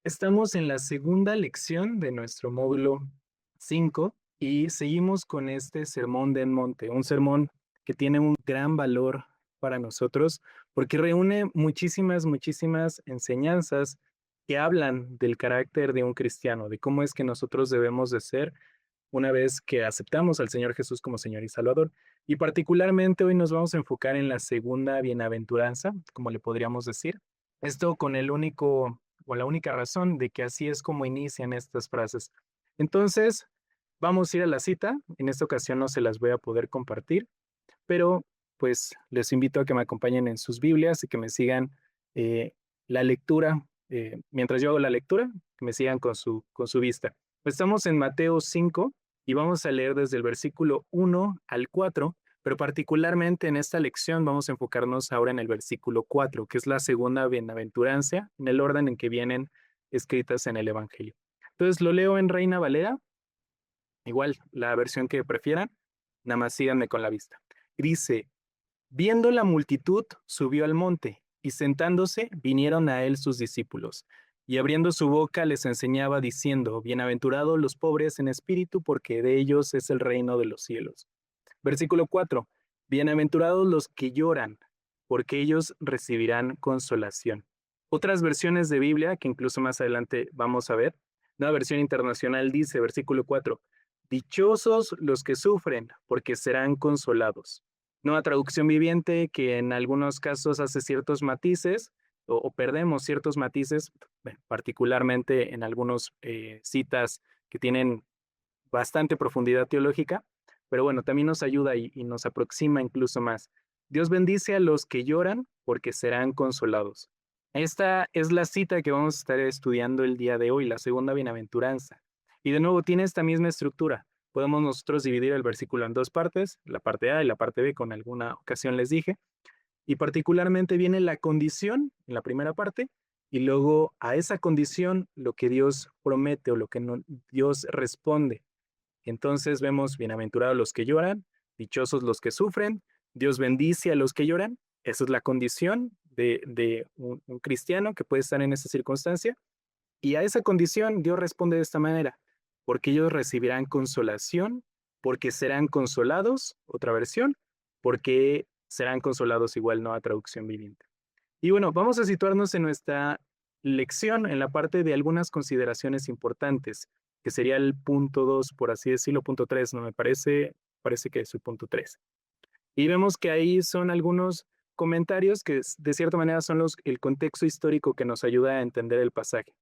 Estamos en la segunda lección de nuestro módulo 5 y seguimos con este sermón del monte, un sermón que tiene un gran valor para nosotros porque reúne muchísimas enseñanzas que hablan del carácter de un cristiano, de cómo es que nosotros debemos de ser una vez que aceptamos al Señor Jesús como Señor y Salvador. Y particularmente hoy nos vamos a enfocar en la segunda bienaventuranza, como le podríamos decir. Esto con el único o la única razón de que así es como inician estas frases. Entonces, vamos a ir a la cita. En esta ocasión no se las voy a poder compartir, pero pues les invito a que me acompañen en sus Biblias y que me sigan eh, la lectura. Mientras yo hago la lectura, que me sigan con su vista. Estamos en Mateo 5 y vamos a leer desde el versículo 1 al 4, pero particularmente en esta lección vamos a enfocarnos ahora en el versículo 4, que es la segunda bienaventuranza, en el orden en que vienen escritas en el Evangelio. Entonces lo leo en Reina Valera, igual la versión que prefieran, nada más síganme con la vista. Dice: viendo la multitud, subió al monte, y sentándose, vinieron a él sus discípulos. Y abriendo su boca les enseñaba diciendo: bienaventurados los pobres en espíritu, porque de ellos es el reino de los cielos. Versículo 4. Bienaventurados los que lloran, porque ellos recibirán consolación. Otras versiones de Biblia, que incluso más adelante vamos a ver, una versión internacional dice, versículo 4, dichosos los que sufren, porque serán consolados. Nueva traducción viviente, que en algunos casos hace ciertos matices, o perdemos ciertos matices, particularmente en algunas citas que tienen bastante profundidad teológica, pero bueno, también nos ayuda y nos aproxima incluso más. Dios bendice a los que lloran porque serán consolados. Esta es la cita que vamos a estar estudiando el día de hoy, la segunda bienaventuranza. Y de nuevo tiene esta misma estructura. Podemos nosotros dividir el versículo en dos partes, la parte A y la parte B, con alguna ocasión les dije, y particularmente viene la condición en la primera parte, y luego a esa condición lo que Dios promete o lo que Dios responde. Entonces vemos bienaventurados los que lloran, dichosos los que sufren, Dios bendice a los que lloran. Esa es la condición de un cristiano que puede estar en esa circunstancia. Y a esa condición Dios responde de esta manera: porque ellos recibirán consolación, porque serán consolados, otra versión, porque serán consolados, igual no a traducción viviente. Y bueno, vamos a situarnos en nuestra lección en la parte de algunas consideraciones importantes, que sería el punto 2, por así decirlo, punto 3, no me parece que es el punto 3. Y vemos que ahí son algunos comentarios que de cierta manera son el contexto histórico que nos ayuda a entender el pasaje.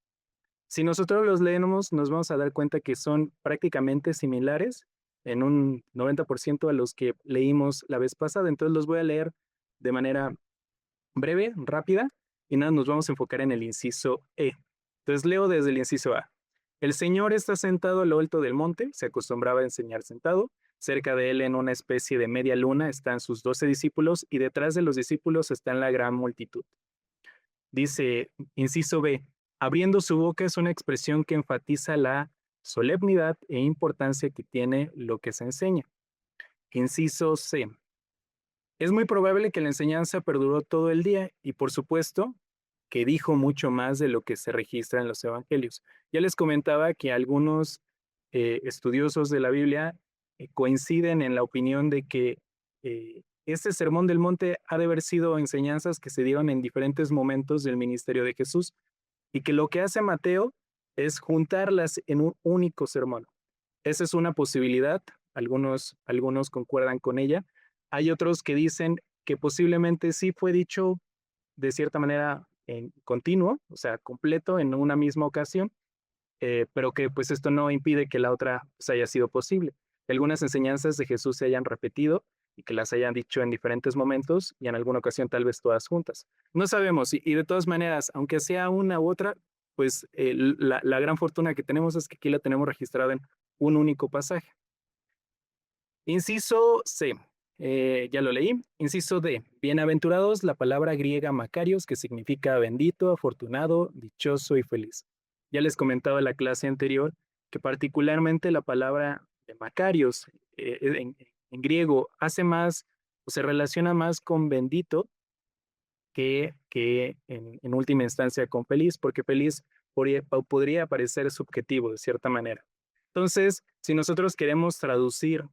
Si nosotros los leemos, nos vamos a dar cuenta que son prácticamente similares en un 90% a los que leímos la vez pasada. Entonces los voy a leer de manera breve, rápida, y nada, nos vamos a enfocar en el inciso E. Entonces leo desde el inciso A. El Señor está sentado a lo alto del monte, se acostumbraba a enseñar sentado. Cerca de él, en una especie de media luna, están sus 12 discípulos, y detrás de los discípulos está la gran multitud. Dice, inciso B, abriendo su boca es una expresión que enfatiza la solemnidad e importancia que tiene lo que se enseña. Inciso C, es muy probable que la enseñanza perduró todo el día y, por supuesto, que dijo mucho más de lo que se registra en los evangelios. Ya les comentaba que algunos estudiosos de la Biblia coinciden en la opinión de que este sermón del monte ha de haber sido enseñanzas que se dieron en diferentes momentos del ministerio de Jesús, y que lo que hace Mateo es juntarlas en un único sermón. Esa es una posibilidad, algunos concuerdan con ella. Hay otros que dicen que posiblemente sí fue dicho de cierta manera en continuo, o sea, completo en una misma ocasión, pero que pues esto no impide que la otra pues, haya sido posible. Algunas enseñanzas de Jesús se hayan repetido y que las hayan dicho en diferentes momentos y en alguna ocasión tal vez todas juntas. No sabemos, y de todas maneras, aunque sea una u otra, pues la gran fortuna que tenemos es que aquí la tenemos registrada en un único pasaje. Inciso C, ya lo leí. Inciso D, bienaventurados, la palabra griega Makarios, que significa bendito, afortunado, dichoso y feliz. Ya les comentaba en la clase anterior que particularmente la palabra de Makarios en griego hace más o se relaciona más con bendito que en última instancia con feliz, porque feliz podría parecer subjetivo de cierta manera. Entonces, si nosotros queremos traducir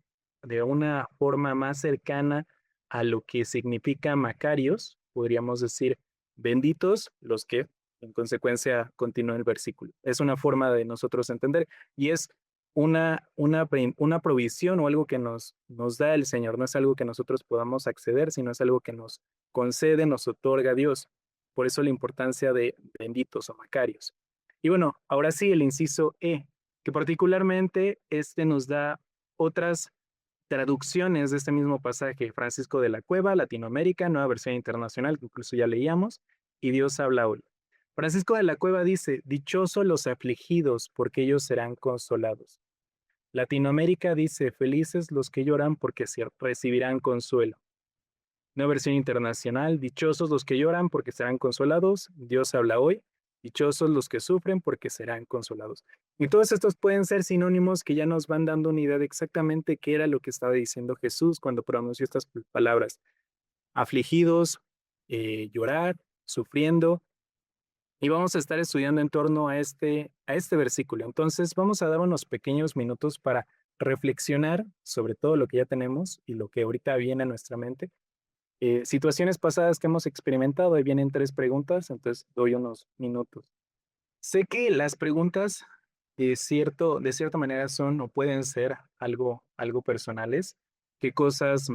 de una forma más cercana a lo que significa Macarios, podríamos decir, benditos los que, en consecuencia, continúa el versículo. Es una forma de nosotros entender y es una provisión o algo que nos da el Señor, no es algo que nosotros podamos acceder, sino es algo que nos concede, nos otorga Dios. Por eso la importancia de benditos o macarios. Y bueno, ahora sí, el inciso E, que particularmente este nos da otras traducciones de este mismo pasaje, Francisco de la Cueva, Latinoamérica, Nueva Versión Internacional, que incluso ya leíamos, y Dios habla hoy. Francisco de la Cueva dice, dichosos los afligidos, porque ellos serán consolados. Latinoamérica dice, felices los que lloran, porque recibirán consuelo. Nueva Versión Internacional, dichosos los que lloran, porque serán consolados. Dios habla hoy. Dichosos los que sufren, porque serán consolados. Y todos estos pueden ser sinónimos que ya nos van dando una idea de exactamente qué era lo que estaba diciendo Jesús cuando pronunció estas palabras. Afligidos, llorar, sufriendo. Y vamos a estar estudiando en torno a este versículo. Entonces vamos a dar unos pequeños minutos para reflexionar sobre todo lo que ya tenemos y lo que ahorita viene a nuestra mente. Situaciones pasadas que hemos experimentado, ahí vienen 3 preguntas, entonces doy unos minutos. Sé que las preguntas de cierta manera son o pueden ser algo personales. ¿Qué cosas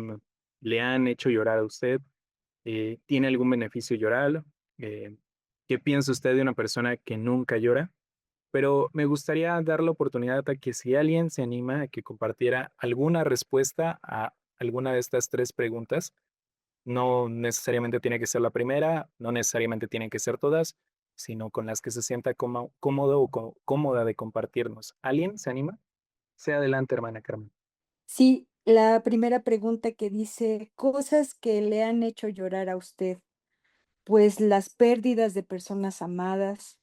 le han hecho llorar a usted? ¿Tiene algún beneficio llorar? Eh, ¿Qué piensa usted de una persona que nunca llora? Pero me gustaría dar la oportunidad a que si alguien se anima a que compartiera alguna respuesta a alguna de estas 3 preguntas, no necesariamente tiene que ser la primera, no necesariamente tienen que ser todas, sino con las que se sienta cómodo o cómoda de compartirnos. ¿Alguien se anima? Sea adelante, hermana Carmen. Sí, la primera pregunta que dice, cosas que le han hecho llorar a usted, pues las pérdidas de personas amadas,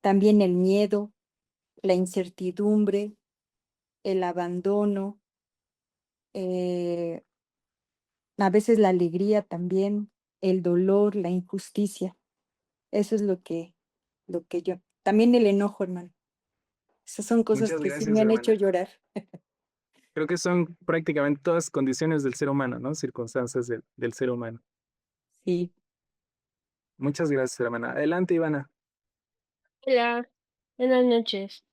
también el miedo, la incertidumbre, el abandono, eh, a veces la alegría también, el dolor, la injusticia. Eso es lo que yo. También el enojo, hermano. Esas son cosas Muchas que sí gracias, me han hecho hermana. llorar. Creo que son prácticamente todas condiciones del ser humano, ¿no? Circunstancias del ser humano. Sí. Muchas gracias, hermana. Adelante, Ivana. Hola, buenas noches.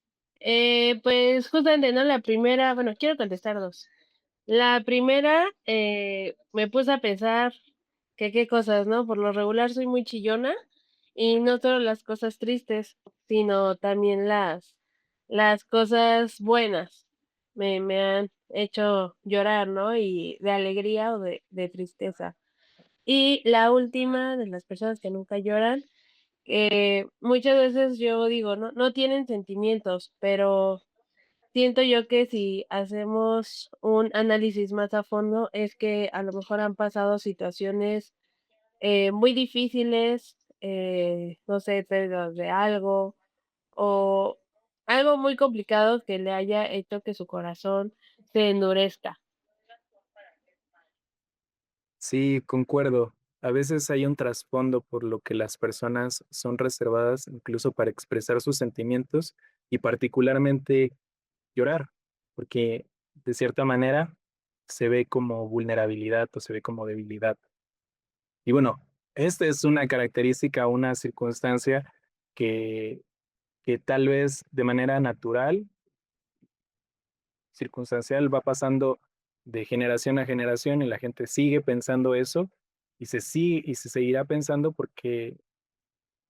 Pues justamente, ¿no? La primera, bueno, quiero contestar dos. La primera, me puse a pensar que qué cosas, ¿no? Por lo regular soy muy chillona y no solo las cosas tristes, sino también las cosas buenas me han hecho llorar, ¿no? Y de alegría o de tristeza. Y la última de las personas que nunca lloran, muchas veces yo digo, no tienen sentimientos, pero siento yo que si hacemos un análisis más a fondo, es que a lo mejor han pasado situaciones muy difíciles, no sé, pérdidas de algo o algo muy complicado que le haya hecho que su corazón se endurezca. Sí, concuerdo. A veces hay un trasfondo por lo que las personas son reservadas incluso para expresar sus sentimientos y particularmente llorar, porque de cierta manera se ve como vulnerabilidad o se ve como debilidad. Y bueno, esta es una característica, una circunstancia que, que tal vez de manera natural, circunstancial, va pasando de generación a generación y la gente sigue pensando eso y se seguirá pensando porque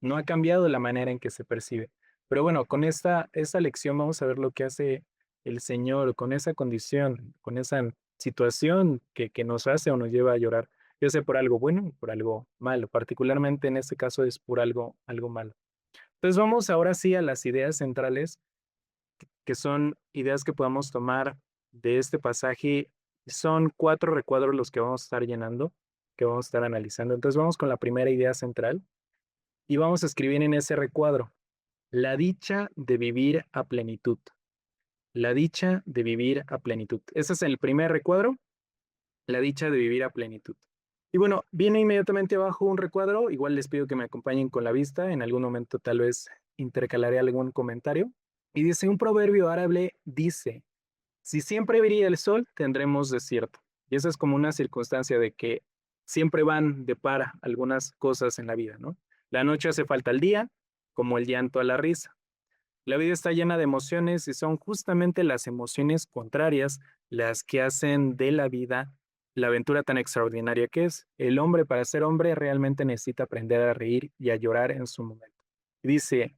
no ha cambiado la manera en que se percibe. Pero bueno, con esta lección vamos a ver lo que hace el Señor con esa condición, con esa situación que nos hace o nos lleva a llorar, ya sea por algo bueno o por algo malo. Particularmente en este caso es por algo malo. Entonces vamos ahora sí a las ideas centrales, que son ideas que podamos tomar de este pasaje. Son 4 recuadros los que vamos a estar llenando, que vamos a estar analizando. Entonces vamos con la primera idea central y vamos a escribir en ese recuadro, la dicha de vivir a plenitud. La dicha de vivir a plenitud. Ese es el primer recuadro, la dicha de vivir a plenitud. Y bueno, viene inmediatamente abajo un recuadro, igual les pido que me acompañen con la vista, en algún momento tal vez intercalaré algún comentario. Y dice, un proverbio árabe dice, si siempre brilla el sol, tendremos desierto. Y esa es como una circunstancia de que siempre van de par algunas cosas en la vida, ¿no? La noche hace falta al día, como el llanto a la risa. La vida está llena de emociones y son justamente las emociones contrarias las que hacen de la vida la aventura tan extraordinaria que es. El hombre, para ser hombre, realmente necesita aprender a reír y a llorar en su momento. Dice,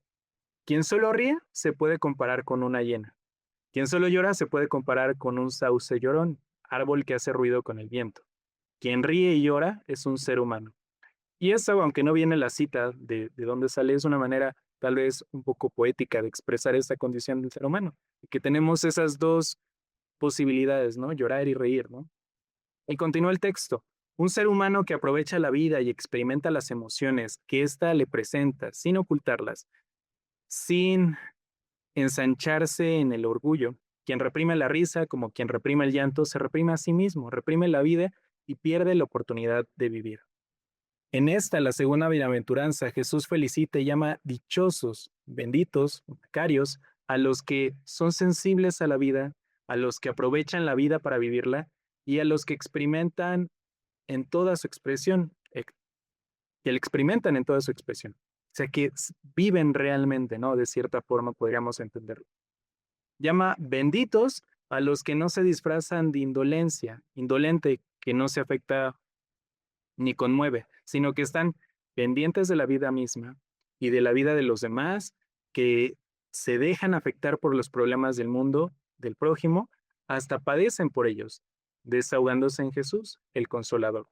quien solo ríe se puede comparar con una hiena. Quien solo llora se puede comparar con un sauce llorón, árbol que hace ruido con el viento. Quien ríe y llora es un ser humano. Y eso, aunque no viene la cita de dónde sale, es una manera tal vez un poco poética de expresar esta condición del ser humano, que tenemos esas dos posibilidades, ¿no? Llorar y reír, ¿no? Y continúa el texto. Un ser humano que aprovecha la vida y experimenta las emociones que ésta le presenta sin ocultarlas, sin ensancharse en el orgullo. Quien reprime la risa, como quien reprime el llanto, se reprime a sí mismo, reprime la vida y pierde la oportunidad de vivir. En esta, la segunda bienaventuranza, Jesús felicita y llama dichosos, benditos, macarios, a los que son sensibles a la vida, a los que aprovechan la vida para vivirla y a los que experimentan en toda su expresión, que la experimentan en toda su expresión. O sea, que viven realmente, ¿no? De cierta forma podríamos entenderlo. Llama benditos a los que no se disfrazan de indolencia, indolente, que no se afecta ni conmueve, sino que están pendientes de la vida misma y de la vida de los demás, que se dejan afectar por los problemas del mundo, del prójimo, hasta padecen por ellos, desahogándose en Jesús, el Consolador.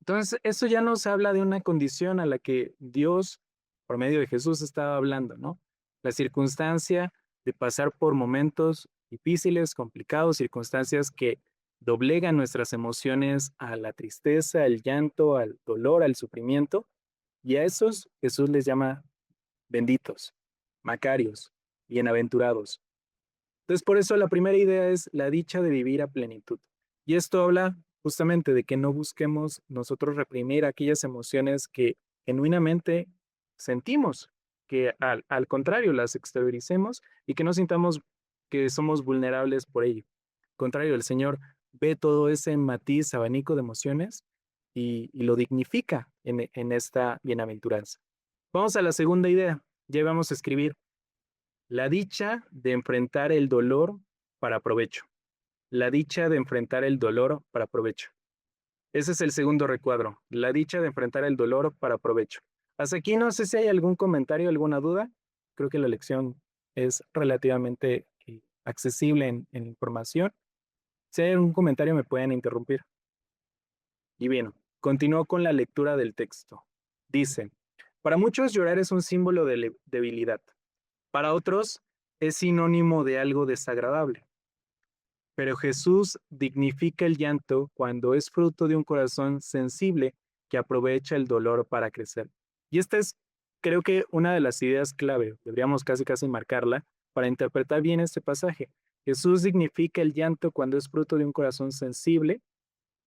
Entonces, eso ya nos habla de una condición a la que Dios, por medio de Jesús, estaba hablando, ¿no? La circunstancia de pasar por momentos difíciles, complicados, circunstancias que doblegan nuestras emociones a la tristeza, al llanto, al dolor, al sufrimiento, y a esos Jesús les llama benditos, macarios, bienaventurados. Entonces, por eso la primera idea es la dicha de vivir a plenitud. Y esto habla justamente de que no busquemos nosotros reprimir aquellas emociones que genuinamente sentimos, que al contrario las exterioricemos y que no sintamos que somos vulnerables por ello. Al contrario, el Señor ve todo ese matiz, abanico de emociones y lo dignifica en esta bienaventuranza. Vamos a la segunda idea. Ya vamos a escribir la dicha de enfrentar el dolor para provecho. La dicha de enfrentar el dolor para provecho. Ese es el segundo recuadro. La dicha de enfrentar el dolor para provecho. Hasta aquí no sé si hay algún comentario, alguna duda. Creo que la lección es relativamente accesible en información. Si hay algún comentario me pueden interrumpir. Y bien, continúo con la lectura del texto. Dice, para muchos llorar es un símbolo de debilidad. Para otros es sinónimo de algo desagradable. Pero Jesús dignifica el llanto cuando es fruto de un corazón sensible que aprovecha el dolor para crecer. Y esta es, creo que, una de las ideas clave, deberíamos casi marcarla, para interpretar bien este pasaje. Jesús dignifica el llanto cuando es fruto de un corazón sensible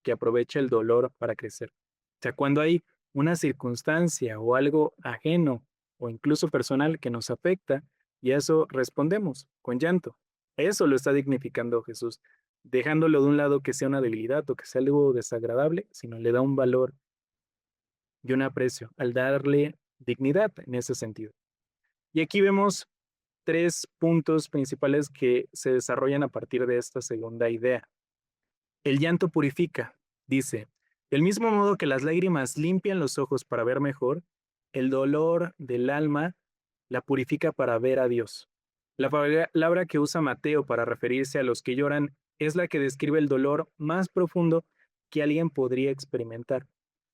que aprovecha el dolor para crecer. O sea, cuando hay una circunstancia o algo ajeno o incluso personal que nos afecta, y a eso respondemos con llanto. Eso lo está dignificando Jesús, dejándolo de un lado que sea una debilidad o que sea algo desagradable, sino le da un valor y un aprecio al darle dignidad en ese sentido. Y aquí vemos 3 puntos principales que se desarrollan a partir de esta segunda idea. El llanto purifica, dice, del mismo modo que las lágrimas limpian los ojos para ver mejor, el dolor del alma la purifica para ver a Dios. La palabra que usa Mateo para referirse a los que lloran es la que describe el dolor más profundo que alguien podría experimentar.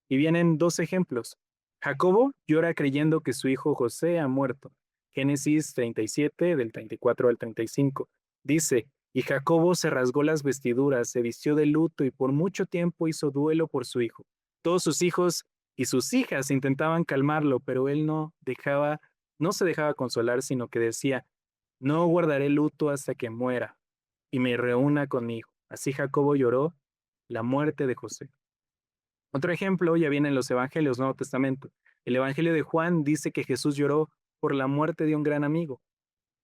Y vienen 2 ejemplos. Jacobo llora creyendo que su hijo José ha muerto. Génesis 37, del 34 al 35. Dice, y Jacobo se rasgó las vestiduras, se vistió de luto y por mucho tiempo hizo duelo por su hijo. Todos sus hijos y sus hijas intentaban calmarlo, pero él no se dejaba consolar, sino que decía, no guardaré luto hasta que muera y me reúna con mi hijo. Así Jacobo lloró la muerte de José. Otro ejemplo ya viene en los Evangelios, Nuevo Testamento. El Evangelio de Juan dice que Jesús lloró por la muerte de un gran amigo.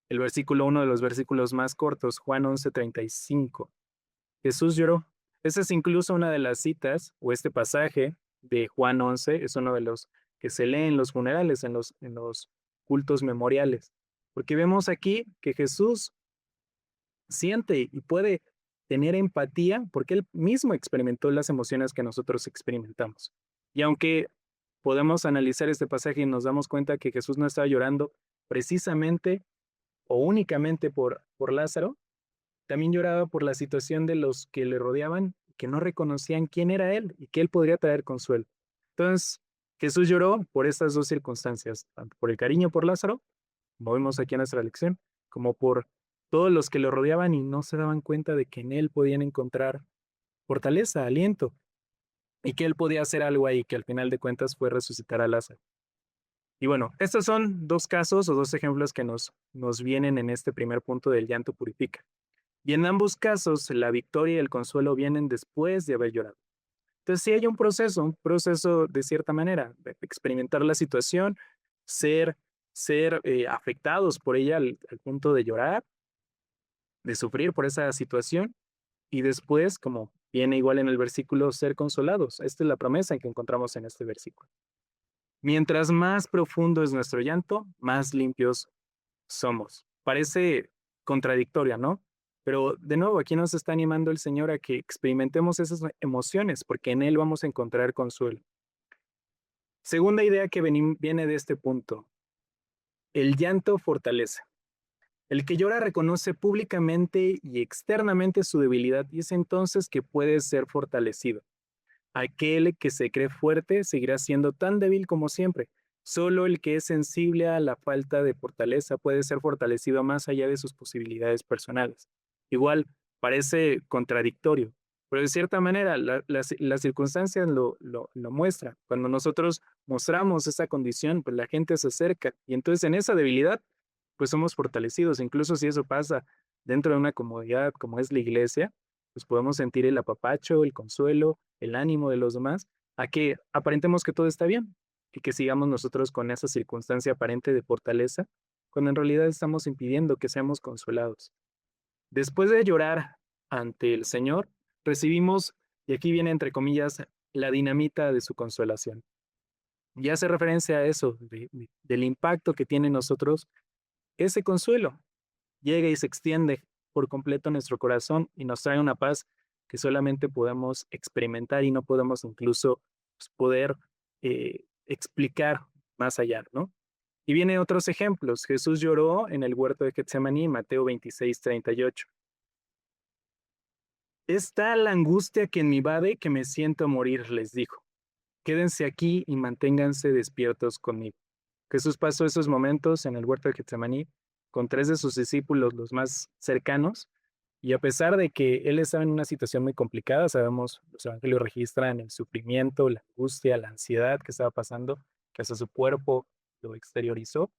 El versículo, uno de los versículos más cortos, Juan 11:35. Jesús lloró. Esa es incluso una de las citas, o este pasaje de Juan 11, es uno de los que se lee en los funerales, en los cultos memoriales. Porque vemos aquí que Jesús siente y puede tener empatía porque él mismo experimentó las emociones que nosotros experimentamos. Y aunque podemos analizar este pasaje y nos damos cuenta que Jesús no estaba llorando precisamente o únicamente por Lázaro, también lloraba por la situación de los que le rodeaban, que no reconocían quién era él y que él podría traer consuelo. Entonces, Jesús lloró por estas dos circunstancias, tanto por el cariño por Lázaro, como vemos aquí en nuestra lección, como por todos los que lo rodeaban y no se daban cuenta de que en él podían encontrar fortaleza, aliento, y que él podía hacer algo ahí, que al final de cuentas fue resucitar a Lázaro. Y bueno, estos son dos casos o dos ejemplos que nos vienen en este primer punto del llanto purifica. Y en ambos casos, la victoria y el consuelo vienen después de haber llorado. Entonces, sí hay un proceso de cierta manera, de experimentar la situación, ser afectados por ella al punto de llorar, de sufrir por esa situación, y después, como viene igual en el versículo, ser consolados. Esta es la promesa que encontramos en este versículo. Mientras más profundo es nuestro llanto, más limpios somos. Parece contradictoria, ¿no? Pero de nuevo, aquí nos está animando el Señor a que experimentemos esas emociones, porque en Él vamos a encontrar consuelo. Segunda idea que viene de este punto, el llanto fortalece. El que llora reconoce públicamente y externamente su debilidad y es entonces que puede ser fortalecido. Aquel que se cree fuerte seguirá siendo tan débil como siempre. Solo el que es sensible a la falta de fortaleza puede ser fortalecido más allá de sus posibilidades personales. Igual, parece contradictorio, pero de cierta manera las circunstancias lo muestran. Cuando nosotros mostramos esa condición, pues la gente se acerca y entonces en esa debilidad, pues somos fortalecidos. Incluso si eso pasa dentro de una comunidad como es la iglesia, pues podemos sentir el apapacho, el consuelo, el ánimo de los demás, a que aparentemos que todo está bien y que sigamos nosotros con esa circunstancia aparente de fortaleza, cuando en realidad estamos impidiendo que seamos consolados. Después de llorar ante el Señor, recibimos, y aquí viene entre comillas, la dinamita de su consolación. Y hace referencia a eso, del impacto que tiene en nosotros ese consuelo. Llega y se extiende por completo en nuestro corazón y nos trae una paz que solamente podemos experimentar y no podemos incluso pues, poder explicar más allá, ¿no? Y vienen otros ejemplos. Jesús lloró en el huerto de Getsemaní, Mateo 26:38. Es tal la angustia que en mí invade que me siento a morir, les dijo. Quédense aquí y manténganse despiertos conmigo. Jesús pasó esos momentos en el huerto de Getsemaní con 3 de sus discípulos, los más cercanos, y a pesar de que él estaba en una situación muy complicada, sabemos, los evangelios registran el sufrimiento, la angustia, la ansiedad que estaba pasando, que hasta su cuerpo lo exteriorizó.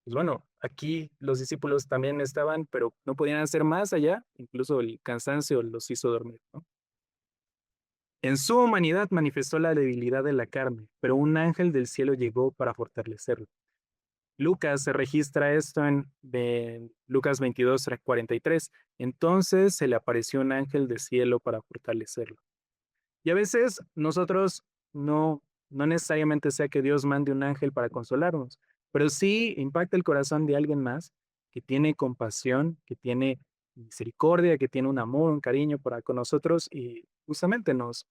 Pues bueno, aquí los discípulos también estaban, pero no podían hacer más allá, incluso el cansancio los hizo dormir, ¿no? En su humanidad manifestó la debilidad de la carne, pero un ángel del cielo llegó para fortalecerlo. Lucas se registra esto en Lucas 22:43. Entonces se le apareció un ángel del cielo para fortalecerlo. Y a veces nosotros no necesariamente sea que Dios mande un ángel para consolarnos, pero sí impacta el corazón de alguien más que tiene compasión, que tiene misericordia, que tiene un amor, un cariño para con nosotros y justamente nos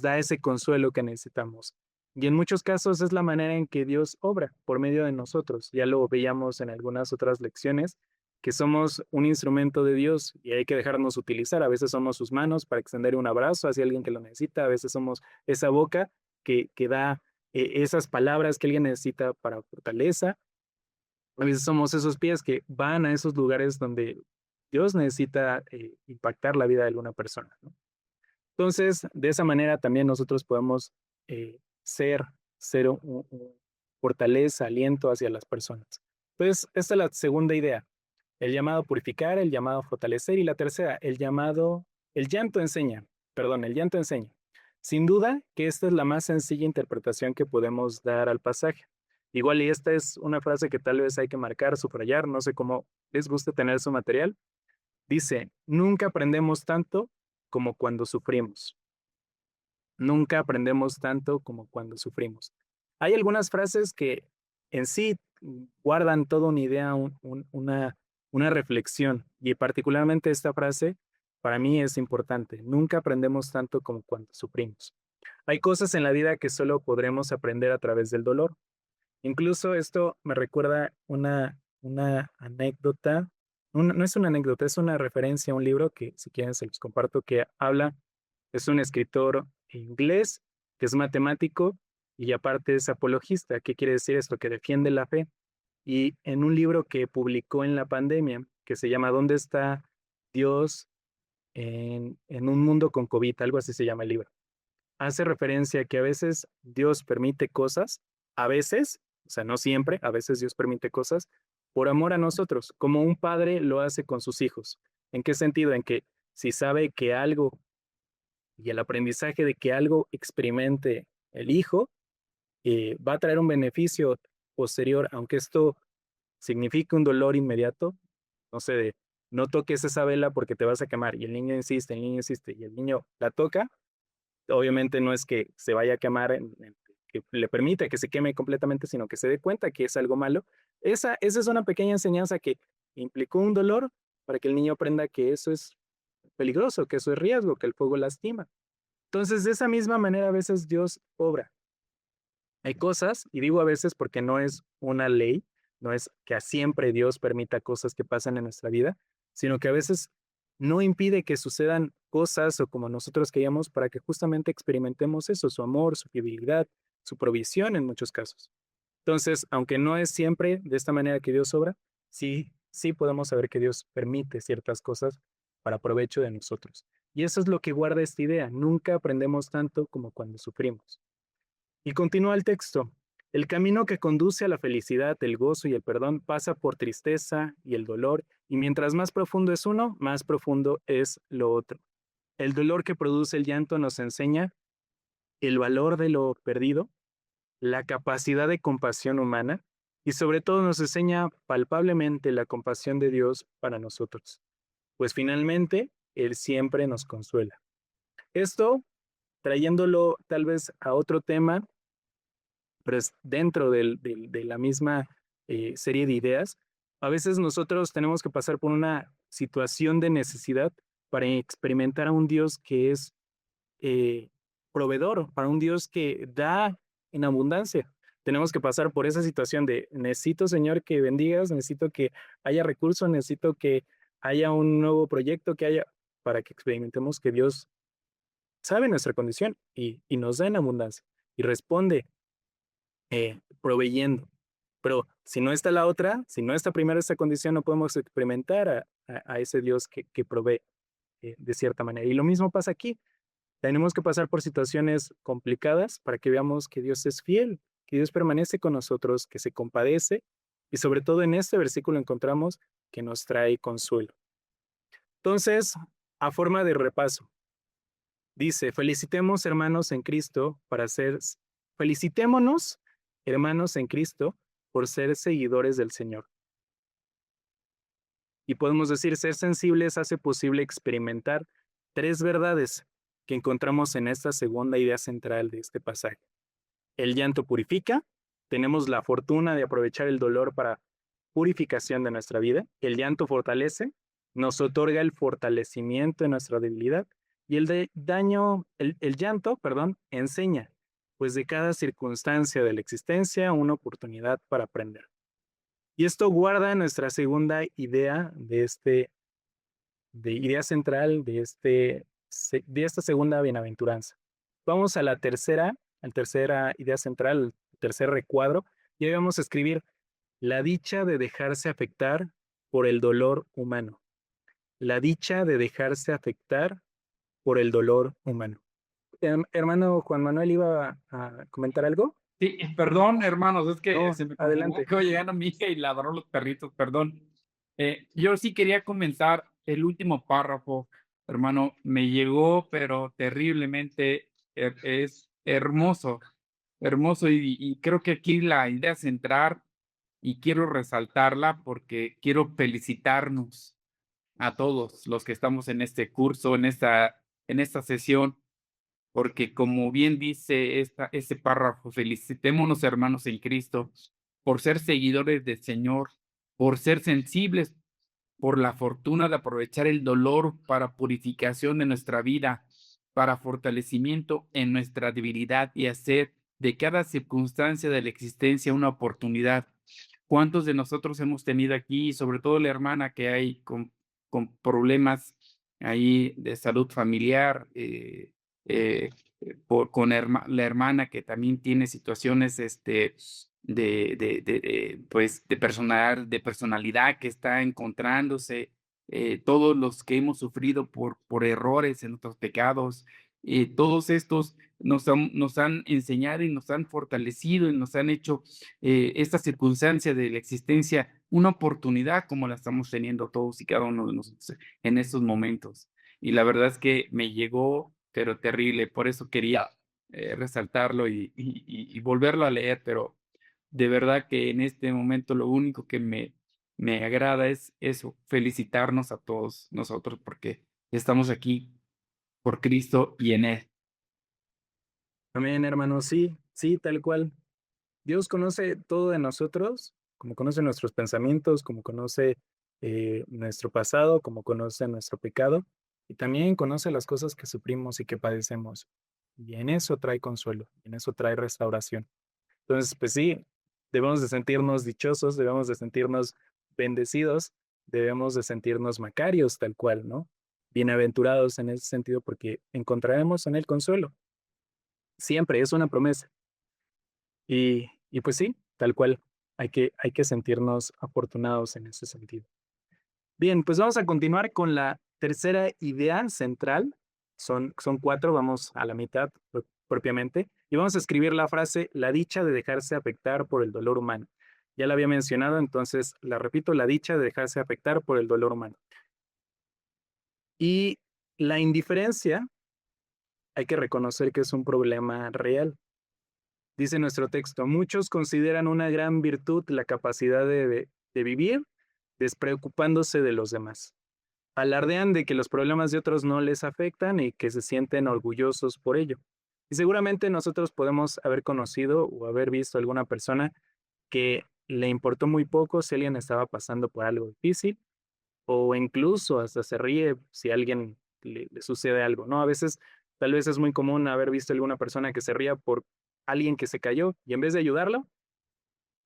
da ese consuelo que necesitamos. Y en muchos casos es la manera en que Dios obra por medio de nosotros. Ya lo veíamos en algunas otras lecciones, que somos un instrumento de Dios y hay que dejarnos utilizar. A veces somos sus manos para extender un abrazo hacia alguien que lo necesita. A veces somos esa boca que da esas palabras que alguien necesita para fortaleza. A veces somos esos pies que van a esos lugares donde Dios necesita impactar la vida de alguna persona, ¿no? Entonces, de esa manera también nosotros podemos ser fortaleza, aliento hacia las personas. Entonces, esta es la segunda idea, el llamado a purificar, el llamado a fortalecer y la tercera, el llanto enseña, el llanto enseña. Sin duda que esta es la más sencilla interpretación que podemos dar al pasaje. Igual y esta es una frase que tal vez hay que marcar, subrayar, no sé cómo les gusta tener su material. Dice, nunca aprendemos tanto como cuando sufrimos. Nunca aprendemos tanto como cuando sufrimos. Hay algunas frases que en sí guardan toda una idea, una reflexión, y particularmente esta frase para mí es importante. Nunca aprendemos tanto como cuando sufrimos. Hay cosas en la vida que solo podremos aprender a través del dolor. Incluso esto me recuerda una anécdota, no es una anécdota, es una referencia a un libro que si quieren se los comparto, que habla, es un escritor inglés que es matemático y aparte es apologista. ¿Qué quiere decir esto? Que defiende la fe. Y en un libro que publicó en la pandemia, que se llama ¿Dónde está Dios en un mundo con COVID? Algo así se llama el libro. Hace referencia a que a veces Dios permite cosas, a veces, o sea, no siempre, a veces Dios permite cosas por amor a nosotros, como un padre lo hace con sus hijos. ¿En qué sentido? En que si sabe que algo y el aprendizaje de que algo experimente el hijo va a traer un beneficio posterior, aunque esto signifique un dolor inmediato, no sé, de no toques esa vela porque te vas a quemar, y el niño insiste, y el niño la toca, obviamente no es que se vaya a quemar, que le permite que se queme completamente, sino que se dé cuenta que es algo malo. Esa es una pequeña enseñanza que implicó un dolor para que el niño aprenda que eso es peligroso, que eso es riesgo, que el fuego lastima. Entonces, de esa misma manera, a veces Dios obra. Hay cosas, y digo a veces porque no es una ley, no es que a siempre Dios permita cosas que pasan en nuestra vida, sino que a veces no impide que sucedan cosas o como nosotros queríamos para que justamente experimentemos eso, su amor, su fidelidad, su provisión en muchos casos. Entonces, aunque no es siempre de esta manera que Dios obra, sí podemos saber que Dios permite ciertas cosas para provecho de nosotros. Y eso es lo que guarda esta idea. Nunca aprendemos tanto como cuando sufrimos. Y continúa el texto. El camino que conduce a la felicidad, el gozo y el perdón pasa por tristeza y el dolor, y mientras más profundo es uno, más profundo es lo otro. El dolor que produce el llanto nos enseña el valor de lo perdido, la capacidad de compasión humana y sobre todo nos enseña palpablemente la compasión de Dios para nosotros, pues finalmente Él siempre nos consuela. Esto, trayéndolo tal vez a otro tema, pero es dentro de la misma serie de ideas, a veces nosotros tenemos que pasar por una situación de necesidad para experimentar a un Dios que es eh, proveedor, para un Dios que da en abundancia. Tenemos que pasar por esa situación de necesito, Señor, que bendigas, necesito que haya recursos, necesito que haya un nuevo proyecto, que haya, para que experimentemos que Dios sabe nuestra condición y nos da en abundancia y responde proveyendo. Pero si no está la otra, si no está primero esta condición, no podemos experimentar a ese Dios que provee de cierta manera. Y lo mismo pasa aquí. Tenemos que pasar por situaciones complicadas para que veamos que Dios es fiel, que Dios permanece con nosotros, que se compadece y sobre todo en este versículo encontramos que nos trae consuelo. Entonces, a forma de repaso, dice, felicitémonos, hermanos en Cristo, por ser seguidores del Señor. Y podemos decir, ser sensibles hace posible experimentar tres verdades que encontramos en esta segunda idea central de este pasaje. El llanto purifica, tenemos la fortuna de aprovechar el dolor para purificación de nuestra vida. El llanto fortalece, nos otorga el fortalecimiento de nuestra debilidad. Y el llanto, enseña, pues de cada circunstancia de la existencia, una oportunidad para aprender. Y esto guarda nuestra segunda idea de idea central de esta segunda bienaventuranza. Vamos a la tercera idea central, el tercer recuadro, y ahí vamos a escribir la dicha de dejarse afectar por el dolor humano. La dicha de dejarse afectar por el dolor humano. Hermano Juan Manuel, ¿iba a comentar algo? Sí, perdón, hermanos, es que No, se me adelante. acabó llegando mi hija y ladró los perritos, perdón. Yo sí quería comentar el último párrafo, hermano, me llegó, pero terriblemente es hermoso. hermoso y creo que aquí la idea es entrar y quiero resaltarla porque quiero felicitarnos a todos los que estamos en este curso, en esta sesión, porque como bien dice este párrafo, felicitémonos hermanos en Cristo por ser seguidores del Señor, por ser sensibles, por la fortuna de aprovechar el dolor para purificación de nuestra vida, para fortalecimiento en nuestra debilidad y hacer de cada circunstancia de la existencia una oportunidad. ¿Cuántos de nosotros hemos tenido aquí, sobre todo la hermana que hay con problemas ahí de salud familiar, eh, con la hermana que también tiene situaciones pues, de personalidad que está encontrándose, todos los que hemos sufrido por errores en nuestros pecados, todos estos nos han enseñado y nos han fortalecido y nos han hecho esta circunstancia de la existencia una oportunidad como la estamos teniendo todos y cada uno de nosotros en estos momentos. Y la verdad es que me llegó, pero terrible, por eso quería resaltarlo y volverlo a leer, pero de verdad que en este momento lo único que me agrada es eso, felicitarnos a todos nosotros porque estamos aquí por Cristo y en Él. Amén, hermano. Sí, sí, tal cual. Dios conoce todo de nosotros, como conoce nuestros pensamientos, como conoce nuestro pasado, como conoce nuestro pecado, y también conoce las cosas que sufrimos y que padecemos. Y en eso trae consuelo, en eso trae restauración. Entonces, pues sí, debemos de sentirnos dichosos, debemos de sentirnos bendecidos, debemos de sentirnos macarios tal cual, ¿no? Bienaventurados en ese sentido porque encontraremos en él consuelo. Siempre es una promesa. Y pues sí, tal cual, hay que sentirnos afortunados en ese sentido. Bien, pues vamos a continuar con la tercera idea central. Son 4, vamos a la mitad propiamente. Y vamos a escribir la frase, la dicha de dejarse afectar por el dolor humano. Ya la había mencionado, entonces la repito, la dicha de dejarse afectar por el dolor humano. Y la indiferencia, hay que reconocer que es un problema real. Dice nuestro texto, muchos consideran una gran virtud la capacidad de vivir despreocupándose de los demás. Alardean de que los problemas de otros no les afectan y que se sienten orgullosos por ello. Y seguramente nosotros podemos haber conocido o haber visto alguna persona que le importó muy poco si alguien estaba pasando por algo difícil o incluso hasta se ríe si a alguien le sucede algo, ¿no? A veces, tal vez es muy común haber visto alguna persona que se ría por alguien que se cayó y en vez de ayudarlo,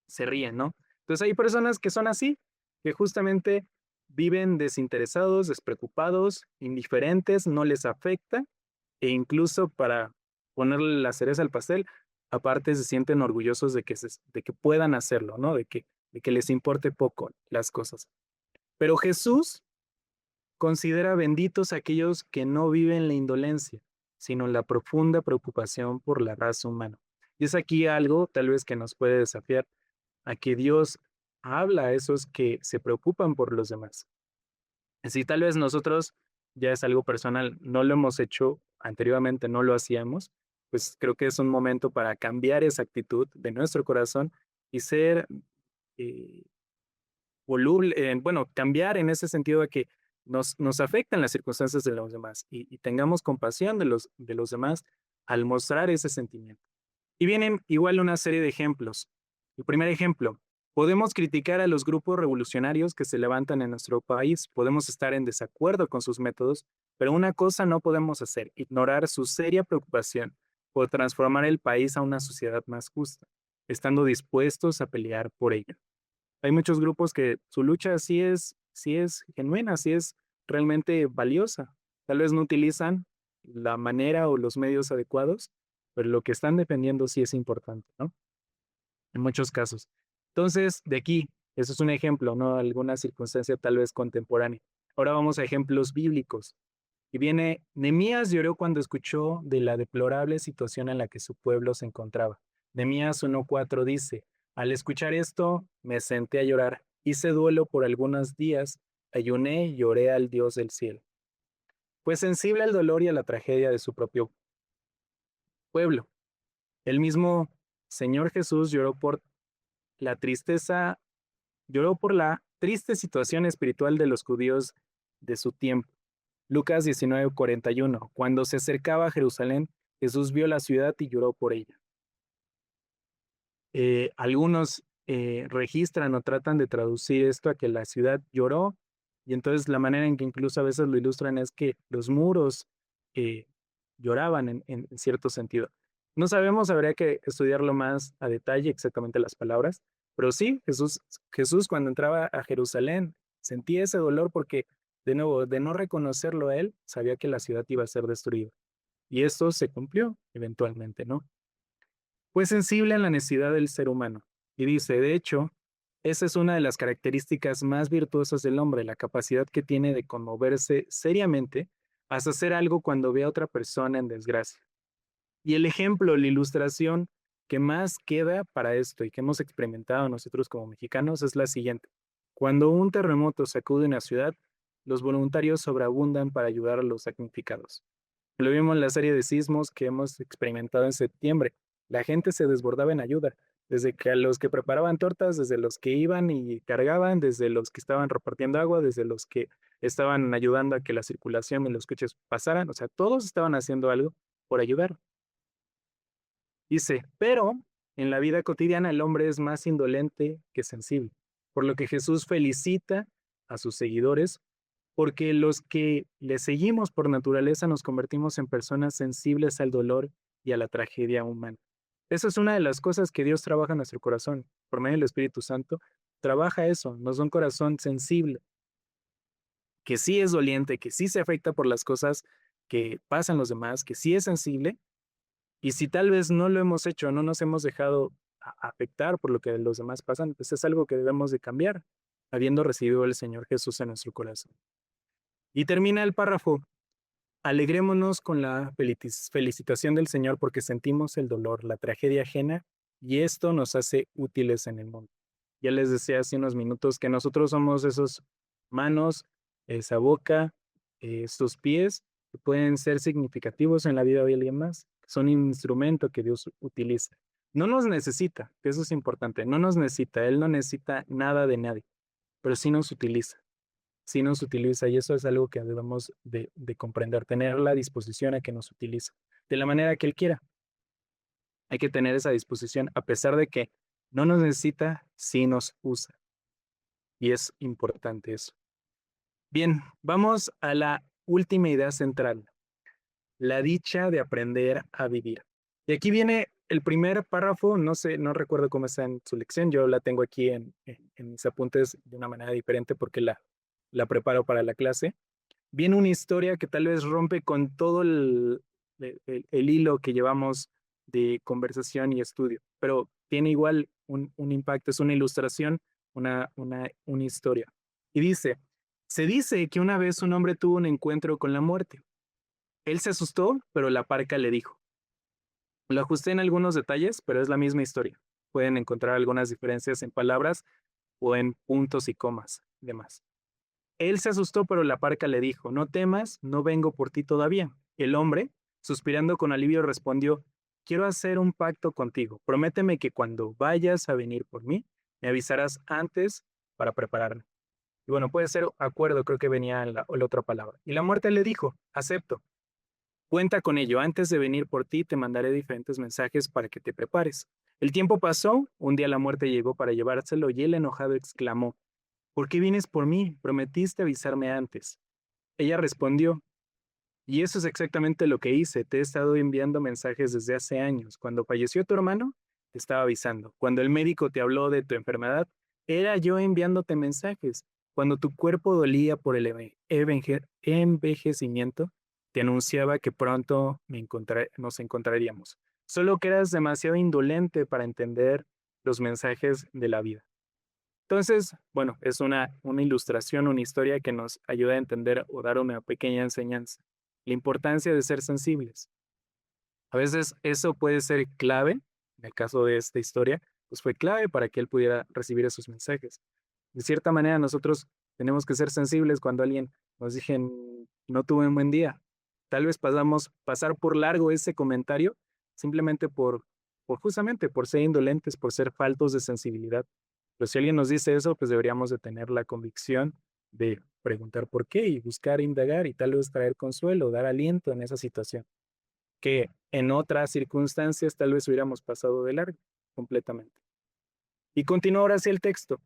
se ríen, ¿no? Entonces hay personas que son así, que justamente viven desinteresados, despreocupados, indiferentes, no les afecta e incluso para ponerle la cereza al pastel, aparte se sienten orgullosos de que puedan hacerlo, ¿no? De que les importe poco las cosas. Pero Jesús considera benditos aquellos que no viven la indolencia, sino la profunda preocupación por la raza humana. Y es aquí algo tal vez que nos puede desafiar a que Dios habla a esos que se preocupan por los demás. Si tal vez nosotros, ya es algo personal, no lo hemos hecho anteriormente, no lo hacíamos, pues creo que es un momento para cambiar esa actitud de nuestro corazón y ser eh, voluble, bueno, cambiar en ese sentido de que nos afectan las circunstancias de los demás y tengamos compasión de los demás al mostrar ese sentimiento. Y vienen igual una serie de ejemplos. El primer ejemplo, podemos criticar a los grupos revolucionarios que se levantan en nuestro país, podemos estar en desacuerdo con sus métodos, pero una cosa no podemos hacer, ignorar su seria preocupación por transformar el país a una sociedad más justa, estando dispuestos a pelear por ello. Hay muchos grupos que su lucha sí es genuina, sí es realmente valiosa. Tal vez no utilizan la manera o los medios adecuados, pero lo que están defendiendo sí es importante, ¿no? En muchos casos. Entonces, de aquí, eso es un ejemplo, ¿no? Alguna circunstancia tal vez contemporánea. Ahora vamos a ejemplos bíblicos. Y viene, Nehemías lloró cuando escuchó de la deplorable situación en la que su pueblo se encontraba. Nehemías 1:4 dice, al escuchar esto, me senté a llorar, hice duelo por algunos días, ayuné y lloré al Dios del cielo. Fue sensible al dolor y a la tragedia de su propio pueblo. Él mismo Señor Jesús lloró por la triste situación espiritual de los judíos de su tiempo. Lucas 19:41. Cuando se acercaba a Jerusalén, Jesús vio la ciudad y lloró por ella. Algunos registran o tratan de traducir esto a que la ciudad lloró, y entonces la manera en que incluso a veces lo ilustran es que los muros lloraban en cierto sentido. No sabemos, habría que estudiarlo más a detalle exactamente las palabras, pero sí, Jesús cuando entraba a Jerusalén sentía ese dolor porque, de nuevo, de no reconocerlo a él, sabía que la ciudad iba a ser destruida. Y esto se cumplió eventualmente, ¿no? Fue sensible a la necesidad del ser humano. Y dice, de hecho, esa es una de las características más virtuosas del hombre, la capacidad que tiene de conmoverse seriamente hasta hacer algo cuando ve a otra persona en desgracia. Y el ejemplo, la ilustración que más queda para esto y que hemos experimentado nosotros como mexicanos es la siguiente. Cuando un terremoto sacude una ciudad, los voluntarios sobreabundan para ayudar a los damnificados. Lo vimos en la serie de sismos que hemos experimentado en septiembre. La gente se desbordaba en ayuda, desde que a los que preparaban tortas, desde los que iban y cargaban, desde los que estaban repartiendo agua, desde los que estaban ayudando a que la circulación en los coches pasaran. O sea, todos estaban haciendo algo por ayudar. Dice, pero en la vida cotidiana el hombre es más indolente que sensible, por lo que Jesús felicita a sus seguidores, porque los que le seguimos por naturaleza nos convertimos en personas sensibles al dolor y a la tragedia humana. Esa es una de las cosas que Dios trabaja en nuestro corazón, por medio del Espíritu Santo, trabaja eso, nos da un corazón sensible, que sí es doliente, que sí se afecta por las cosas que pasan los demás, que sí es sensible, y si tal vez no lo hemos hecho, no nos hemos dejado afectar por lo que los demás pasan, pues es algo que debemos de cambiar, habiendo recibido el Señor Jesús en nuestro corazón. Y termina el párrafo, alegrémonos con la felicitación del Señor porque sentimos el dolor, la tragedia ajena, y esto nos hace útiles en el mundo. Ya les decía hace unos minutos que nosotros somos esos manos, esa boca, estos pies que pueden ser significativos en la vida de alguien más. Son un instrumento que Dios utiliza. No nos necesita, que eso es importante, no nos necesita, Él no necesita nada de nadie, pero sí nos utiliza. Sí nos utiliza y eso es algo que debemos de comprender, tener la disposición a que nos utilice de la manera que Él quiera. Hay que tener esa disposición, a pesar de que no nos necesita, sí nos usa. Y es importante eso. Bien, vamos a la última idea central, la dicha de aprender a vivir. Y aquí viene el primer párrafo, no sé, no recuerdo cómo está en su lección, yo la tengo aquí en mis apuntes de una manera diferente porque la preparo para la clase. Viene una historia que tal vez rompe con todo el hilo que llevamos de conversación y estudio, pero tiene igual un impacto, es una ilustración, una historia. Y dice, se dice que una vez un hombre tuvo un encuentro con la muerte. Él se asustó, pero la parca le dijo. Lo ajusté en algunos detalles, pero es la misma historia. Pueden encontrar algunas diferencias en palabras o en puntos y comas y demás. Él se asustó, pero la parca le dijo, no temas, no vengo por ti todavía. El hombre, suspirando con alivio, respondió, quiero hacer un pacto contigo. Prométeme que cuando vayas a venir por mí, me avisarás antes para prepararme. Y bueno, puede ser acuerdo, creo que venía en la otra palabra. Y la muerte le dijo, acepto. Cuenta con ello, antes de venir por ti te mandaré diferentes mensajes para que te prepares. El tiempo pasó, un día la muerte llegó para llevárselo y él enojado exclamó, ¿por qué vienes por mí? Prometiste avisarme antes. Ella respondió, y eso es exactamente lo que hice. Te he estado enviando mensajes desde hace años. Cuando falleció tu hermano, te estaba avisando. Cuando el médico te habló de tu enfermedad, era yo enviándote mensajes. Cuando tu cuerpo dolía por el envejecimiento, te anunciaba que pronto nos encontraríamos. Solo que eras demasiado indolente para entender los mensajes de la vida. Entonces, bueno, es una ilustración, una historia que nos ayuda a entender o dar una pequeña enseñanza. La importancia de ser sensibles. A veces eso puede ser clave, en el caso de esta historia, pues fue clave para que él pudiera recibir esos mensajes. De cierta manera, nosotros tenemos que ser sensibles cuando alguien nos dice, no tuve un buen día. Tal vez pasar por largo ese comentario simplemente por justamente por ser indolentes, por ser faltos de sensibilidad. Pero si alguien nos dice eso, pues deberíamos de tener la convicción de preguntar por qué y buscar indagar y tal vez traer consuelo, dar aliento en esa situación, que en otras circunstancias tal vez hubiéramos pasado de largo completamente. Y continúa ahora hacia el texto.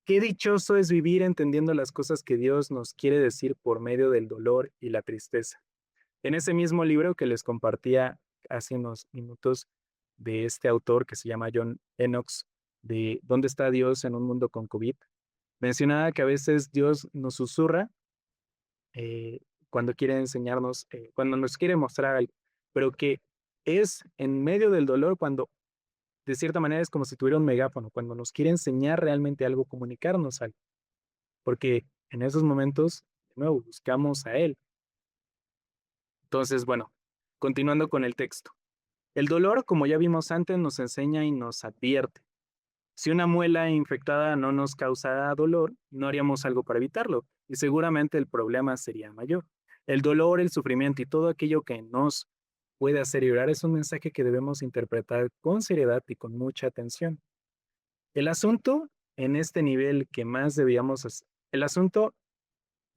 Qué dichoso es vivir entendiendo las cosas que Dios nos quiere decir por medio del dolor y la tristeza. En ese mismo libro que les compartía hace unos minutos de este autor que se llama John Enox, de ¿Dónde está Dios en un mundo con COVID? Mencionaba que a veces Dios nos susurra eh, cuando quiere enseñarnos, cuando nos quiere mostrar algo, pero que es en medio del dolor cuando de cierta manera es como si tuviera un megáfono, cuando nos quiere enseñar realmente algo, comunicarnos algo, porque en esos momentos, de nuevo, buscamos a Él. Entonces, bueno, continuando con el texto. El dolor, como ya vimos antes, nos enseña y nos advierte. Si una muela infectada no nos causara dolor, no haríamos algo para evitarlo y seguramente el problema sería mayor. El dolor, el sufrimiento y todo aquello que nos puede hacer llorar es un mensaje que debemos interpretar con seriedad y con mucha atención. El asunto en este nivel que más deberíamos hacer, el asunto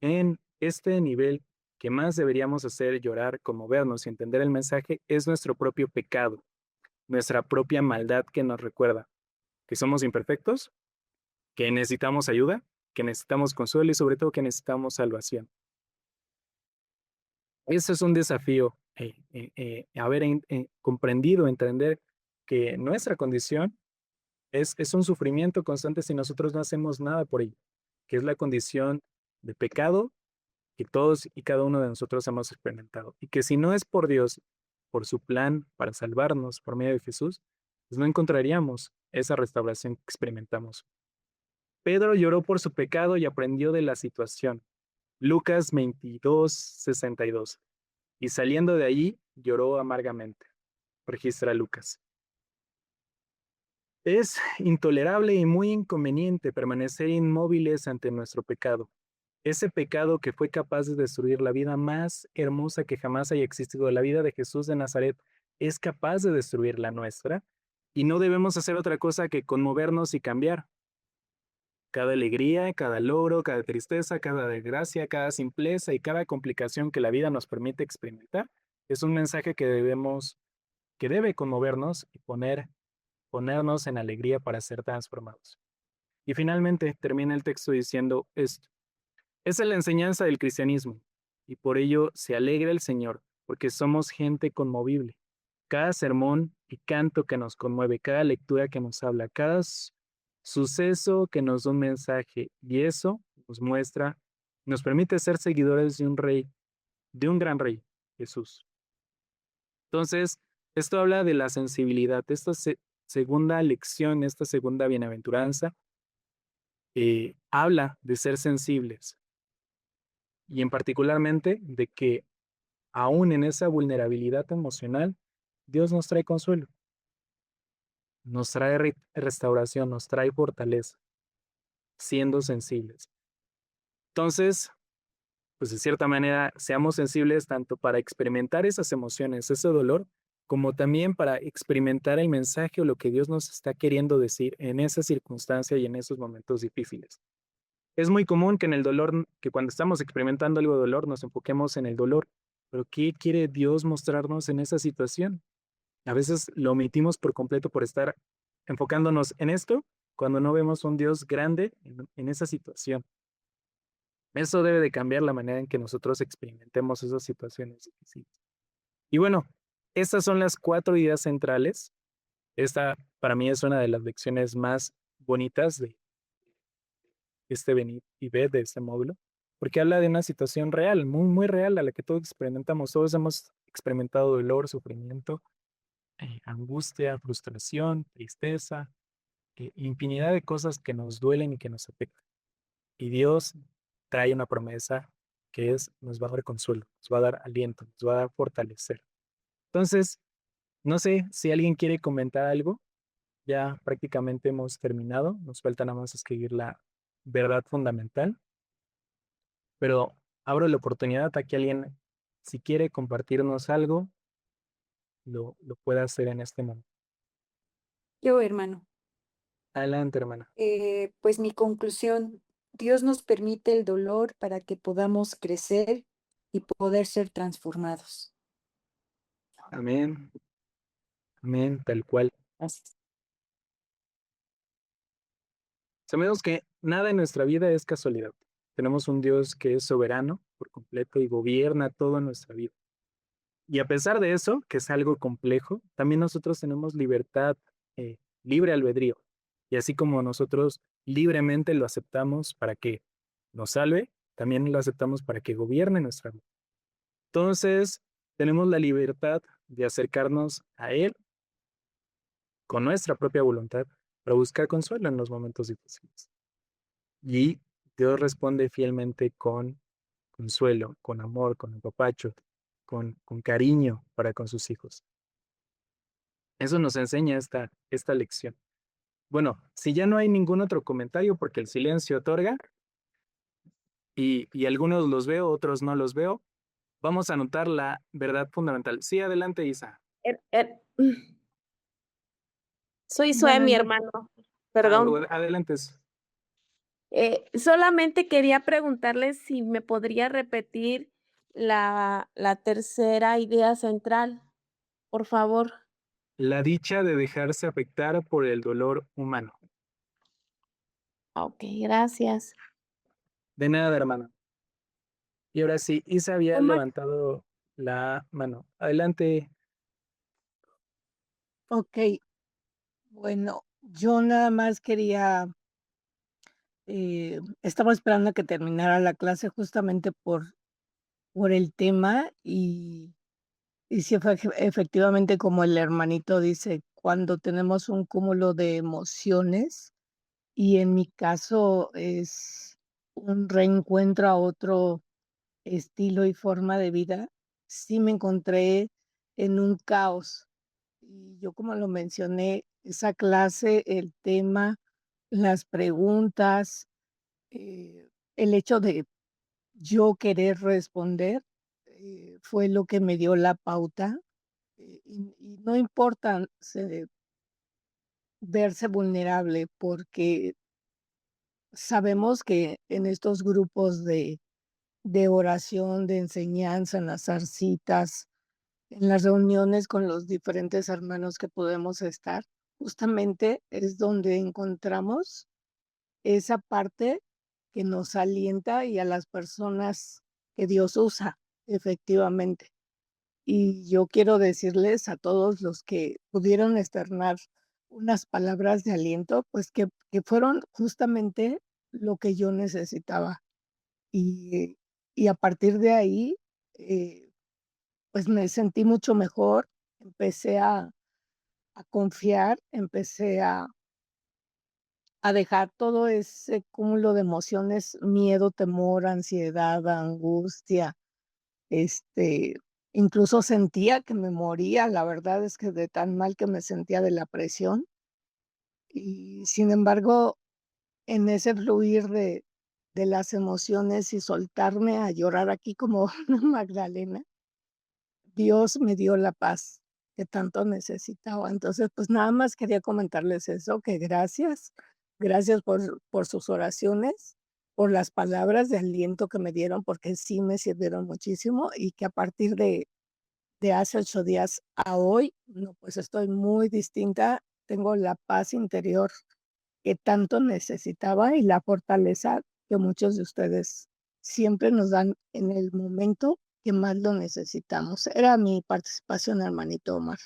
en este nivel que más deberíamos hacer llorar, conmovernos y entender el mensaje es nuestro propio pecado, nuestra propia maldad que nos recuerda que somos imperfectos, que necesitamos ayuda, que necesitamos consuelo y sobre todo que necesitamos salvación. Eso es un desafío, haber comprendido, entender que nuestra condición es un sufrimiento constante si nosotros no hacemos nada por ello, que es la condición de pecado que todos y cada uno de nosotros hemos experimentado. Y que si no es por Dios, por su plan para salvarnos por medio de Jesús, pues no encontraríamos esa restauración que experimentamos. Pedro lloró por su pecado y aprendió de la situación. Lucas 22:62. Y saliendo de allí, lloró amargamente. Registra Lucas. Es intolerable y muy inconveniente permanecer inmóviles ante nuestro pecado. Ese pecado que fue capaz de destruir la vida más hermosa que jamás haya existido, la vida de Jesús de Nazaret, es capaz de destruir la nuestra y no debemos hacer otra cosa que conmovernos y cambiar. Cada alegría, cada logro, cada tristeza, cada desgracia, cada simpleza y cada complicación que la vida nos permite experimentar es un mensaje que debe conmovernos y ponernos en alegría para ser transformados. Y finalmente termina el texto diciendo esto. Esa es la enseñanza del cristianismo y por ello se alegra el Señor, porque somos gente conmovible. Cada sermón y canto que nos conmueve, cada lectura que nos habla, cada suceso que nos da un mensaje y eso nos permite ser seguidores de un rey, de un gran rey, Jesús. Entonces, esto habla de la sensibilidad, esta segunda lección, esta segunda bienaventuranza, habla de ser sensibles y en particularmente de que aún en esa vulnerabilidad emocional, Dios nos trae consuelo, nos trae restauración, nos trae fortaleza, siendo sensibles. Entonces, pues de cierta manera, seamos sensibles tanto para experimentar esas emociones, ese dolor, como también para experimentar el mensaje o lo que Dios nos está queriendo decir en esa circunstancia y en esos momentos difíciles. Es muy común que en el dolor, que cuando estamos experimentando algo de dolor, nos enfoquemos en el dolor. Pero ¿qué quiere Dios mostrarnos en esa situación? A veces lo omitimos por completo por estar enfocándonos en esto cuando no vemos un Dios grande en esa situación. Eso debe de cambiar la manera en que nosotros experimentemos esas situaciones difíciles. Y bueno, estas son las 4 ideas centrales. Esta para mí es una de las lecciones más bonitas de este venir y ver de este módulo, porque habla de una situación real, muy, muy real, a la que todos experimentamos. Todos hemos experimentado dolor, sufrimiento, angustia, frustración, tristeza, infinidad de cosas que nos duelen y que nos afectan. Y Dios trae una promesa que nos va a dar consuelo, nos va a dar aliento, nos va a dar fortalecer. Entonces, no sé si alguien quiere comentar algo. Ya prácticamente hemos terminado. Nos falta nada más escribir la verdad fundamental. Pero abro la oportunidad a que alguien, si quiere compartirnos algo, lo pueda hacer en este momento. Yo, hermano, Adelante, hermana. pues mi conclusión, Dios nos permite el dolor para que podamos crecer y poder ser transformados. Amén. Amén, tal cual. Gracias. Sabemos que nada en nuestra vida es casualidad. Tenemos un Dios que es soberano por completo y gobierna toda nuestra vida. Y a pesar de eso, que es algo complejo, también nosotros tenemos libertad, libre albedrío. Y así como nosotros libremente lo aceptamos para que nos salve, también lo aceptamos para que gobierne nuestra vida. Entonces, tenemos la libertad de acercarnos a Él con nuestra propia voluntad para buscar consuelo en los momentos difíciles. Y Dios responde fielmente con consuelo, con amor, con apapacho, con cariño para con sus hijos. Eso nos enseña esta lección. Bueno, si ya no hay ningún otro comentario porque el silencio otorga y algunos los veo, otros no los veo, vamos a anotar la verdad fundamental. Sí, adelante, Isa. Soy Zoe, Buenas mi noches. hermano. Perdón. Adelante. Solamente quería preguntarle si me podría repetir la tercera idea central, por favor. La dicha de dejarse afectar por el dolor humano. Ok, gracias. De nada, hermano. Y ahora sí, Isa había Omar. levantado la mano. Adelante. Ok, bueno, yo nada más quería, estaba esperando a que terminara la clase justamente por el tema y sí, efectivamente, como el hermanito dice, cuando tenemos un cúmulo de emociones, y en mi caso es un reencuentro a otro estilo y forma de vida, sí me encontré en un caos. Y yo, como lo mencioné, esa clase, el tema, las preguntas, el hecho de yo querer responder, fue lo que me dio la pauta. Y no importa verse vulnerable, porque sabemos que en estos grupos de oración, de enseñanza, en las citas, en las reuniones con los diferentes hermanos que podemos estar, justamente es donde encontramos esa parte que nos alienta y a las personas que Dios usa, efectivamente. Y yo quiero decirles a todos los que pudieron externar unas palabras de aliento, pues que fueron justamente lo que yo necesitaba. Y, y a partir de ahí, eh, pues me sentí mucho mejor, empecé a confiar, empecé a dejar todo ese cúmulo de emociones, miedo, temor, ansiedad, angustia, este, incluso sentía que me moría, la verdad es que de tan mal que me sentía de la presión. Y sin embargo, en ese fluir de las emociones y soltarme a llorar aquí como una Magdalena, Dios me dio la paz que tanto necesitaba. Entonces, pues nada más quería comentarles eso, que gracias por sus oraciones, por las palabras de aliento que me dieron, porque sí me sirvieron muchísimo y que a partir de hace 8 días a hoy, no, pues estoy muy distinta, tengo la paz interior que tanto necesitaba y la fortaleza que muchos de ustedes siempre nos dan en el momento que más lo necesitamos. Era mi participación, hermanito Omar.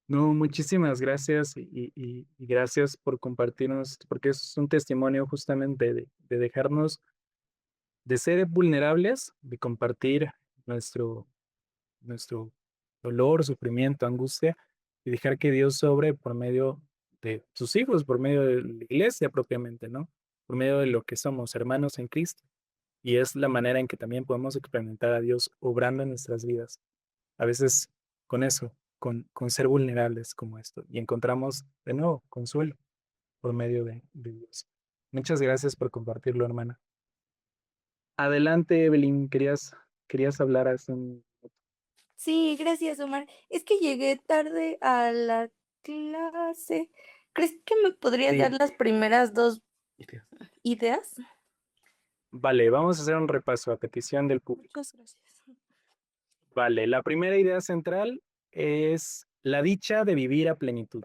No, muchísimas gracias y gracias por compartirnos, porque es un testimonio justamente de dejarnos, de ser vulnerables, de compartir nuestro dolor, sufrimiento, angustia, y dejar que Dios sobre por medio de sus hijos, por medio de la iglesia propiamente, ¿no? Por medio de lo que somos, hermanos en Cristo. Y es la manera en que también podemos experimentar a Dios obrando en nuestras vidas. A veces con eso, con ser vulnerables como esto. Y encontramos de nuevo consuelo por medio de Dios. Muchas gracias por compartirlo, hermana. Adelante, Evelyn, querías hablar hace un... Sí, gracias, Omar. Es que llegué tarde a la clase. ¿Crees que me podrías Sí. dar las primeras 2 ideas? Vale, vamos a hacer un repaso a petición del público. Muchas gracias. Vale, la primera idea central es la dicha de vivir a plenitud.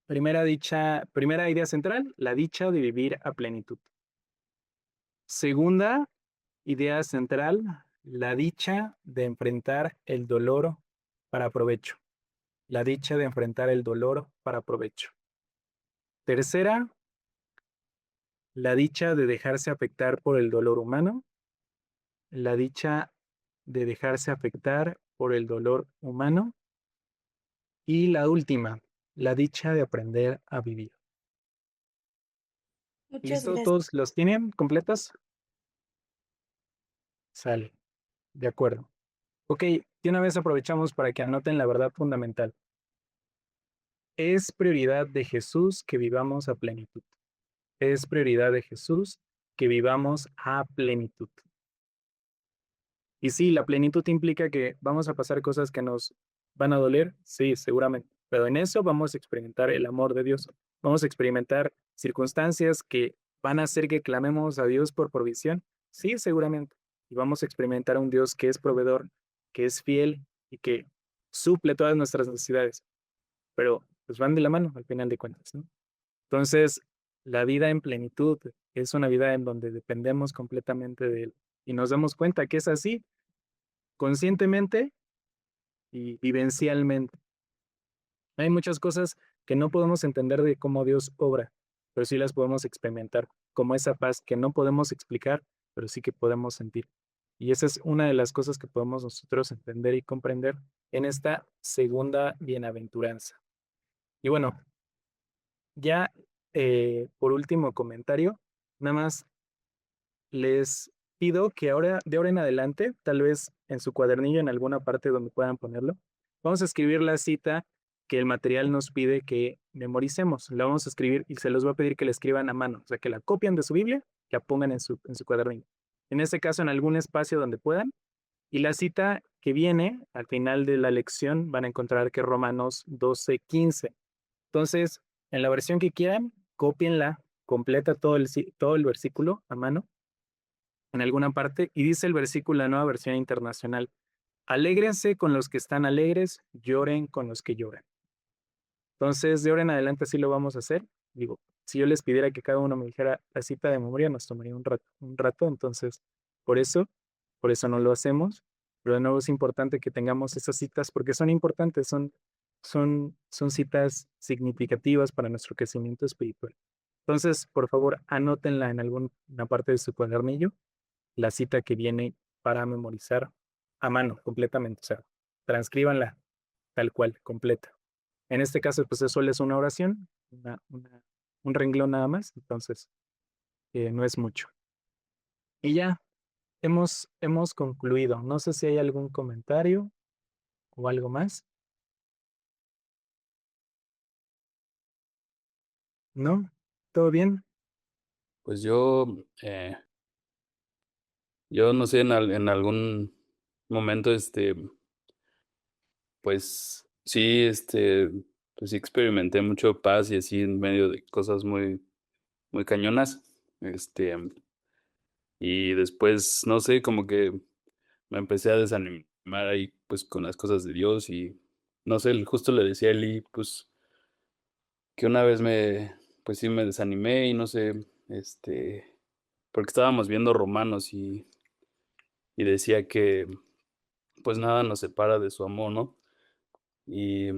Primera idea central, la dicha de vivir a plenitud. Segunda idea central, la dicha de enfrentar el dolor para provecho. La dicha de enfrentar el dolor para provecho. Tercera, la dicha de dejarse afectar por el dolor humano. La dicha de dejarse afectar por el dolor humano. Y la última, la dicha de aprender a vivir. Muchas ¿Listo? gracias. ¿Todos los tienen completos? Sale. De acuerdo. Ok, de una vez aprovechamos para que anoten la verdad fundamental. Es prioridad de Jesús que vivamos a plenitud. Es prioridad de Jesús que vivamos a plenitud. Y sí, la plenitud implica que vamos a pasar cosas que nos van a doler, sí, seguramente, pero en eso vamos a experimentar el amor de Dios. Vamos a experimentar circunstancias que van a hacer que clamemos a Dios por provisión, sí, seguramente. Y vamos a experimentar a un Dios que es proveedor, que es fiel y que suple todas nuestras necesidades. Pero pues van de la mano al final de cuentas, ¿no? Entonces, la vida en plenitud es una vida en donde dependemos completamente de Él y nos damos cuenta que es así, conscientemente y vivencialmente. Hay muchas cosas que no podemos entender de cómo Dios obra, pero sí las podemos experimentar, como esa paz que no podemos explicar, pero sí que podemos sentir. Y esa es una de las cosas que podemos nosotros entender y comprender en esta segunda bienaventuranza. Y bueno, ya por último comentario, nada más les pido que ahora, de ahora en adelante, tal vez en su cuadernillo, en alguna parte donde puedan ponerlo, vamos a escribir la cita que el material nos pide que memoricemos. La vamos a escribir y se los voy a pedir que la escriban a mano, o sea, que la copien de su Biblia, que la pongan en su cuadernillo. En este caso, en algún espacio donde puedan. Y la cita que viene al final de la lección van a encontrar que Romanos 12:15. Entonces, en la versión que quieran, cópienla, completa todo el versículo a mano en alguna parte y dice el versículo, la nueva versión internacional: alégrense con los que están alegres, lloren con los que lloran. Entonces, de ahora en adelante así lo vamos a hacer. Digo, si yo les pidiera que cada uno me dijera la cita de memoria, nos tomaría un rato, entonces, por eso no lo hacemos, pero de nuevo es importante que tengamos esas citas porque son importantes, son citas significativas para nuestro crecimiento espiritual. Entonces, por favor, anótenla en alguna parte de su cuadernillo, la cita que viene para memorizar a mano completamente, o sea, transcríbanla tal cual, completa. En este caso, pues eso es una oración, un renglón nada más, entonces no es mucho. Y ya, hemos concluido. No sé si hay algún comentario o algo más. ¿No? ¿Todo bien? Pues yo no sé, en algún momento, pues sí, pues sí experimenté mucho paz y así en medio de cosas muy, muy cañonas. Y después, no sé, como que me empecé a desanimar ahí, pues con las cosas de Dios y no sé, justo le decía a Eli, pues que una vez pues sí me desanimé y no sé, porque estábamos viendo Romanos y decía que pues nada nos separa de su amor, ¿no? Y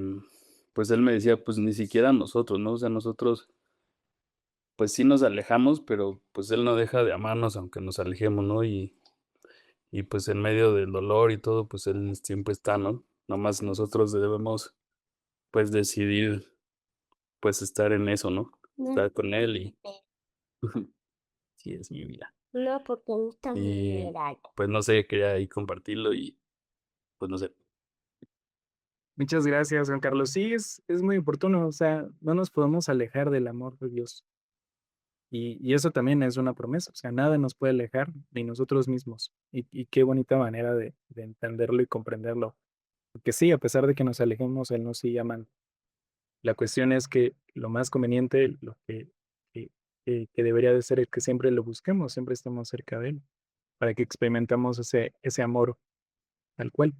pues él me decía, pues ni siquiera nosotros, ¿no? O sea, nosotros pues sí nos alejamos, pero pues él no deja de amarnos aunque nos alejemos, ¿no? Y pues en medio del dolor y todo, pues él siempre está, ¿no? Nomás nosotros debemos pues decidir pues estar en eso, ¿no? Estar con él y sí es mi vida. No, porque no está Y mineral. pues no sé, quería ahí compartirlo y pues no sé. Muchas gracias, Juan Carlos. Sí, es muy oportuno, o sea, no nos podemos alejar del amor de Dios. Y eso también es una promesa, o sea, nada nos puede alejar, ni nosotros mismos. Y qué bonita manera de entenderlo y comprenderlo. Porque sí, a pesar de que nos alejemos, Él nos sigue amando. La cuestión es que lo más conveniente, lo que debería de ser es que siempre lo busquemos, siempre estemos cerca de Él, para que experimentamos ese amor tal cual.